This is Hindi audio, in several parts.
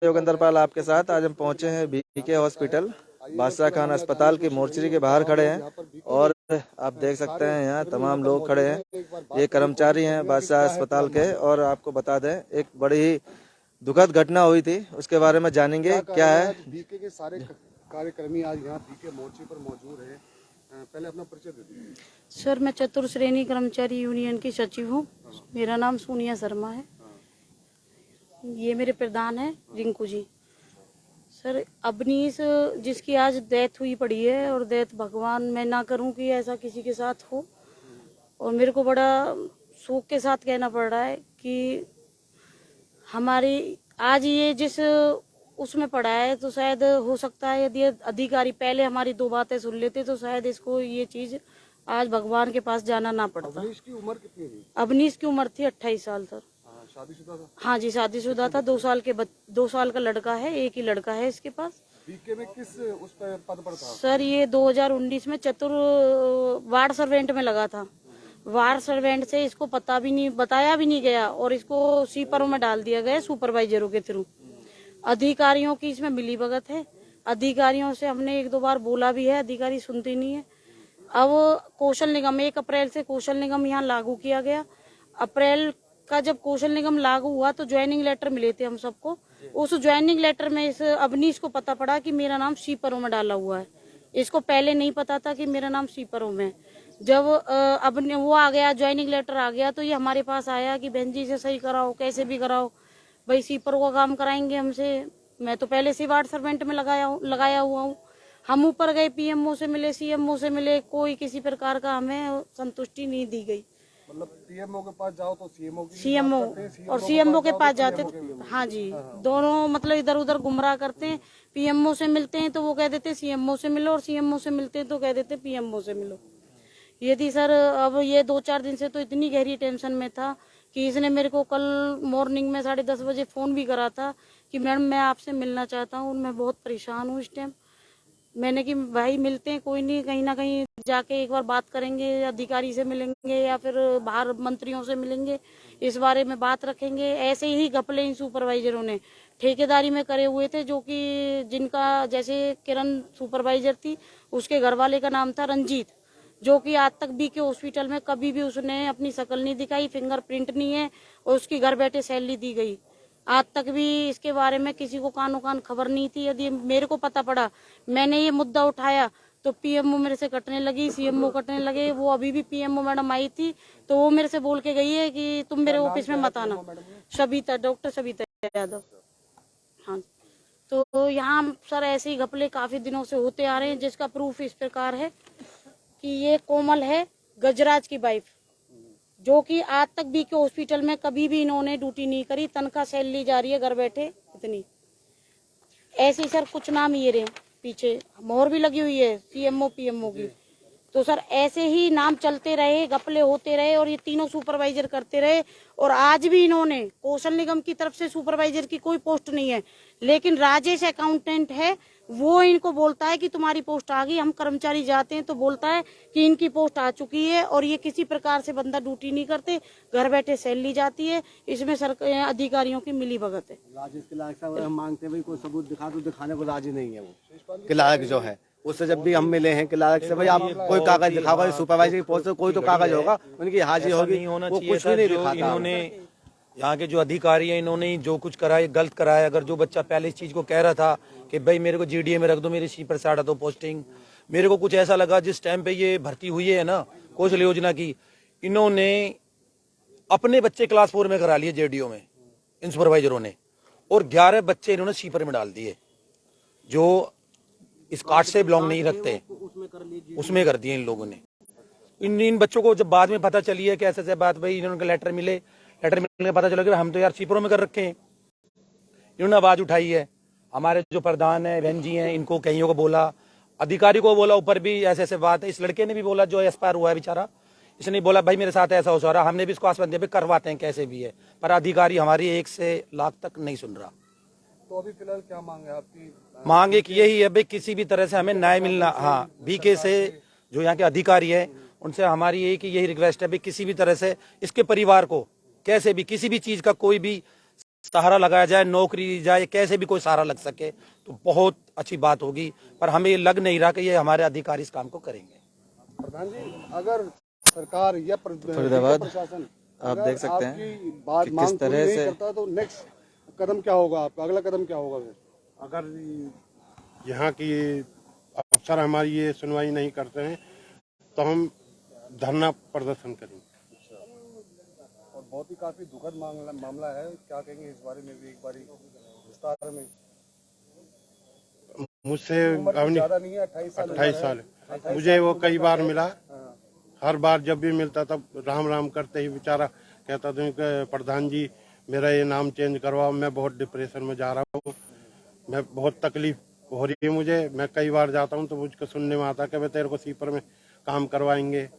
योगेंद्र पाल आपके साथ। आज हम पहुंचे हैं बीके हॉस्पिटल, बादशाह खान अस्पताल की मोर्चरी के बाहर खड़े हैं और आप देख सकते हैं यहाँ तमाम लोग खड़े हैं। ये कर्मचारी हैं बादशाह अस्पताल के। और आपको बता दें, एक बड़ी ही दुखद घटना हुई थी, उसके बारे में जानेंगे क्या है। बीके के सारे कार्यकर्मी आज यहाँ बीके मोर्चे पर मौजूद हैं। पहले अपना परिचय दे दीजिए। सर, मैं चतुर्श्रेणी कर्मचारी यूनियन की सचिव हूँ। मेरा नाम सोनिया शर्मा है। ये मेरे प्रधान है रिंकू जी। सर, अबनीस जिसकी आज डेथ हुई पड़ी है, और डेथ भगवान मैं ना करूं कि ऐसा किसी के साथ हो। और मेरे को बड़ा शोक के साथ कहना पड़ रहा है कि हमारी आज ये जिस उसमें पड़ा है, तो शायद हो सकता है यदि अधिकारी पहले हमारी दो बातें सुन लेते तो शायद इसको ये चीज आज भगवान के पास जाना ना पड़ता। अबनीश की उम्र कितनी थी? अबनीश की उम्र थी 28 साल सर। शादीशुदा था? हाँ जी, शादीशुदा था। 2 साल का लड़का है, एक ही लड़का है इसके पास। बीके में किस उस पर पद पर था? सर, ये 2019 में वार्ड सर्वेंट में लगा था। वार्ड सर्वेंट से इसको पता भी नहीं, बताया भी नहीं गया, और इसको सीपरों में डाल दिया गया सुपरवाइजरों के थ्रू। अधिकारियों की इसमें मिलीभगत है। अधिकारियों से हमने 1-2 बार बोला भी है, अधिकारी सुनते नहीं है। अब कौशल निगम 1 अप्रैल से कौशल निगम यहाँ लागू किया गया। अप्रैल का जब कौशल निगम लागू हुआ तो ज्वाइनिंग लेटर मिले थे हम सबको। उस ज्वाइनिंग लेटर में इस अबनीश को पता पड़ा कि मेरा नाम सीपरों में डाला हुआ है। इसको पहले नहीं पता था कि मेरा नाम सीपरों में। जब अब वो आ गया, ज्वाइनिंग लेटर आ गया, तो ये हमारे पास आया कि बहन जी से सही कराओ, कैसे भी कराओ भाई, सीपरों का काम कराएंगे हमसे। मैं तो पहले से वार्ड सर्वेंट में लगाया हुआ हूँ। हम ऊपर गए, पीएमओ से मिले, सीएमओ से मिले, कोई किसी प्रकार का हमें संतुष्टि नहीं दी गई। मतलब पीएमओ के पास जाओ तो सीएमओ और सीएमओ के पास जाते, हाँ जी, दोनों मतलब इधर उधर गुमराह करते हैं। पीएमओ से मिलते हैं तो वो कह देते सीएमओ से मिलो, और सीएमओ से मिलते हैं तो कह देते पीएमओ से मिलो। ये थी सर। अब ये 2-4 दिन से तो इतनी गहरी टेंशन में था कि इसने मेरे को कल मॉर्निंग में 10:30 बजे फोन भी करा था कि मैडम मैं आपसे मिलना चाहता हूँ, मैं बहुत परेशान हूँ इस टाइम। मैंने कि भाई मिलते हैं, कोई नहीं, कहीं ना कहीं जाके एक बार बात करेंगे, अधिकारी से मिलेंगे या फिर बाहर मंत्रियों से मिलेंगे, इस बारे में बात रखेंगे। ऐसे ही घपले इन सुपरवाइजरों ने ठेकेदारी में करे हुए थे, जो कि जिनका जैसे किरण सुपरवाइजर थी, उसके घर वाले का नाम था रंजीत, जो कि आज तक बीके हॉस्पिटल में कभी भी उसने अपनी शक्ल नहीं दिखाई, फिंगरप्रिंट नहीं है, और उसकी घर बैठे सैलरी दी गई। आज तक भी इसके बारे में किसी को कानो कान खबर नहीं थी। यदि मेरे को पता पड़ा, मैंने ये मुद्दा उठाया, तो पीएमओ मेरे से कटने लगी, सीएमओ कटने लगे। वो अभी भी पीएमओ मैडम आई थी, तो वो मेरे से बोल के गई है कि तुम मेरे ऑफिस में मत आना। सबिता, डॉक्टर सबिता यादव। हाँ, तो यहाँ सर ऐसे ही घपले काफी दिनों से होते आ रहे हैं, जिसका प्रूफ इस प्रकार है कि ये कोमल है, गजराज की वाइफ, जो कि आज तक बीके हॉस्पिटल में कभी भी इन्होंने ड्यूटी नहीं करी। तनख्वाह सैलरी जा रही है घर बैठे इतनी। ऐसे ही सर कुछ नाम ये रहे, पीछे मोहर भी लगी हुई है सीएमओ पीएमओ की। तो सर ऐसे ही नाम चलते रहे, घपले होते रहे, और ये तीनों सुपरवाइजर करते रहे। और आज भी इन्होंने कौशल निगम की तरफ से सुपरवाइजर की कोई पोस्ट नहीं है, लेकिन राजेश अकाउंटेंट है, वो इनको बोलता है कि तुम्हारी पोस्ट आ गई। हम कर्मचारी जाते हैं तो बोलता है कि इनकी पोस्ट आ चुकी है, और ये किसी प्रकार से बंदा ड्यूटी नहीं करते, घर बैठे सैलरी जाती है। इसमें अधिकारियों की मिली भगत है। राजेश किलायक साहब हम मांगते हैं भाई कोई सबूत दिखा दो, दिखाने को राजी नहीं है वो किलायक जो है। उससे जब भी हम मिले हैं किलायक से, भाई आप कोई कागज दिखाओ, सुपरवाइजर की पोस्ट कोई तो कागज होगा, उनकी हाजिरी होगी, वो कुछ भी नहीं दिखाता। इन्होंने यहाँ के जो अधिकारी हैं, इन्होंने जो कुछ करा है गलत करा है। अगर जो बच्चा पहले इस चीज को कह रहा था कि भाई मेरे को जीडीए में रख दो, मेरी सीपर से हटा दो पोस्टिंग, मेरे को कुछ ऐसा लगा जिस टाइम पे ये भर्ती हुई है ना कौशल योजना की, इन्होंने अपने बच्चे क्लास 4 में करा लिए जेडीओ में इन सुपरवाइजरों ने, और 11 बच्चे इन्होंने सीपर में डाल दिए जो इस कार्ड से बिलोंग नहीं रखते, उसमें कर दिए इन लोगों ने। इन बच्चों को जब बाद में पता चली है कि ऐसे बात, भाई इन्होंने लेटर मिलने के पता चला कि हम तो यार सीपरों में कर रखे हैं। इन्होंने आवाज उठाई है, हमारे जो प्रधान है बहन जी हैं, इनको कईयों को बोला, अधिकारी को बोला, ऊपर भी ऐसे बात है। इस लड़के ने भी बोला जो एक्सपायर हुआ है बेचारा, इसने बोला भाई मेरे साथ ऐसा हो रहा। हमने भी इसको आश्वासन दिया करवाते हैं कैसे भी है, पर अधिकारी हमारी 1 से लाख तक नहीं सुन रहा। तो अभी फिलहाल क्या मांग है आपकी? मांग एक यही है भाई किसी भी तरह से हमें न्याय मिलना। हाँ, बीके से जो यहाँ के अधिकारी है उनसे हमारी एक ही यही रिक्वेस्ट है भाई किसी भी तरह से इसके परिवार को कैसे भी किसी भी चीज का कोई भी सहारा लगाया जाए, नौकरी दी जाए, कैसे भी कोई सहारा लग सके तो बहुत अच्छी बात होगी। पर हमें ये लग नहीं रहा कि ये हमारे अधिकारी इस काम को करेंगे। प्रधान जी, अगर सरकार या फरीदाबाद प्रशासन आप देख सकते हैं आपकी बात कि मांग किस पूरी तरह नहीं से करता तो नेक्स्ट कदम क्या होगा आपका? अगला कदम क्या होगा फिर? अगर यहाँ की अफसर हमारी ये सुनवाई नहीं करते हैं तो हम धरना प्रदर्शन करेंगे। और बहुत ही काफी दुखद मामला है, क्या कहेंगे इस बारे में भी एक बारी विस्तार में? मुझसे उम्र ज्यादा नहीं है, 28 साल है। मुझे वो कई बार मिला, हर बार जब भी मिलता तब राम राम करते ही बेचारा कहता था कि प्रधान जी मेरा ये नाम चेंज करवाओ, मैं बहुत डिप्रेशन में जा रहा हूँ, मैं बहुत तकलीफ हो रही है मुझे। मैं कई बार जाता हूँ तो मुझको सुनने में आता कि मैं तेरे को सीपर में काम करवाएंगे।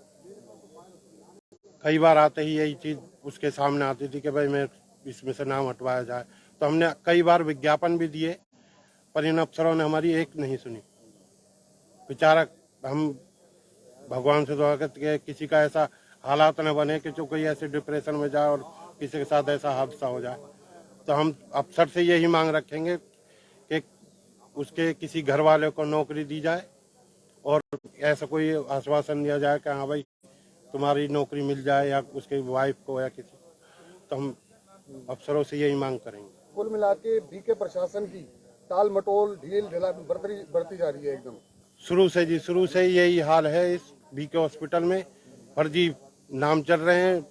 कई बार आते ही यही चीज उसके सामने आती थी कि भाई मैं इसमें से नाम हटवाया जाए। तो हमने कई बार विज्ञापन भी दिए पर इन अफसरों ने हमारी एक नहीं सुनी। बेचारा हम भगवान से दुआ करते कि किसी का ऐसा हालात न बने कि जो कोई ऐसे डिप्रेशन में जाए और किसी के साथ ऐसा हादसा हो जाए। तो हम अफसर से यही मांग रखेंगे कि उसके किसी घर वाले को नौकरी दी जाए और ऐसा कोई आश्वासन दिया जाए कि हाँ भाई तुम्हारी नौकरी मिल जाए, या उसके वाइफ को या किसी। तो हम अफसरों से यही मांग करेंगे। कुल मिला के बीके प्रशासन की टाल मटोल ढील ढिला बढ़ती जा रही है एकदम। शुरू से ही यही हाल है इस बीके हॉस्पिटल में। फर्जी नाम चल रहे हैं,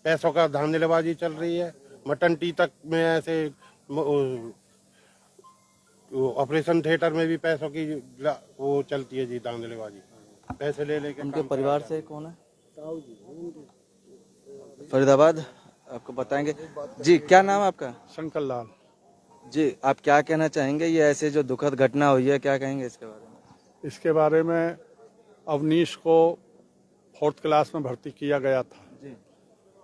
पैसों का धांधलेबाजी चल रही है। मटन टी तक में ऐसे ऑपरेशन थिएटर में भी पैसों की वो चलती है जी, धांधलेबाजी, पैसे ले लेके। उनके परिवार से कौन है? फरीदाबाद आपको बताएंगे जी। क्या नाम है आपका? शंकर लाल। जी, आप क्या कहना चाहेंगे? ये ऐसे जो दुखद घटना हुई है, क्या कहेंगे इसके बारे में? इसके बारे में अवनीश को 4th क्लास में भर्ती किया गया था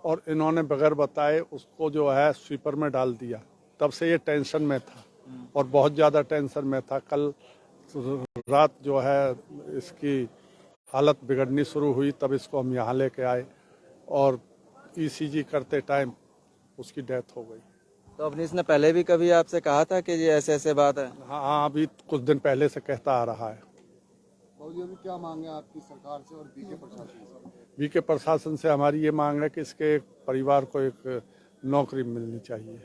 और इन्होंने बगैर बताए उसको जो है स्वीपर में डाल दिया। तब से ये टेंशन में था और बहुत ज़्यादा टेंशन में था। कल रात जो है इसकी हालत बिगड़नी शुरू हुई, तब इसको हम यहाँ लेके आए और ECG करते टाइम उसकी डेथ हो गई। तो अवनीश ने पहले भी कभी आपसे कहा था कि ये ऐसे ऐसे बात है? हाँ, अभी कुछ दिन पहले से कहता आ रहा है। बाबूजी, अभी क्या मांग है आपकी सरकार से और बीके प्रशासन से? बीके प्रशासन से हमारी ये मांग है कि इसके परिवार को एक नौकरी मिलनी चाहिए।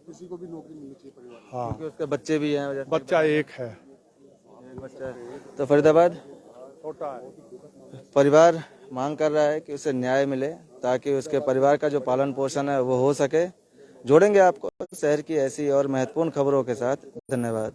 किसी को भी नौकरी मिलनी चाहिए परिवार में। हाँ, क्योंकि उसके बच्चे भी हैं। बच्चा एक है, एक बच्चा है। तो फरीदाबाद छोटा है। परिवार मांग कर रहा है कि उसे न्याय मिले ताकि उसके परिवार का जो पालन पोषण है वो हो सके। जोड़ेंगे आपको शहर की ऐसी और महत्वपूर्ण खबरों के साथ। धन्यवाद।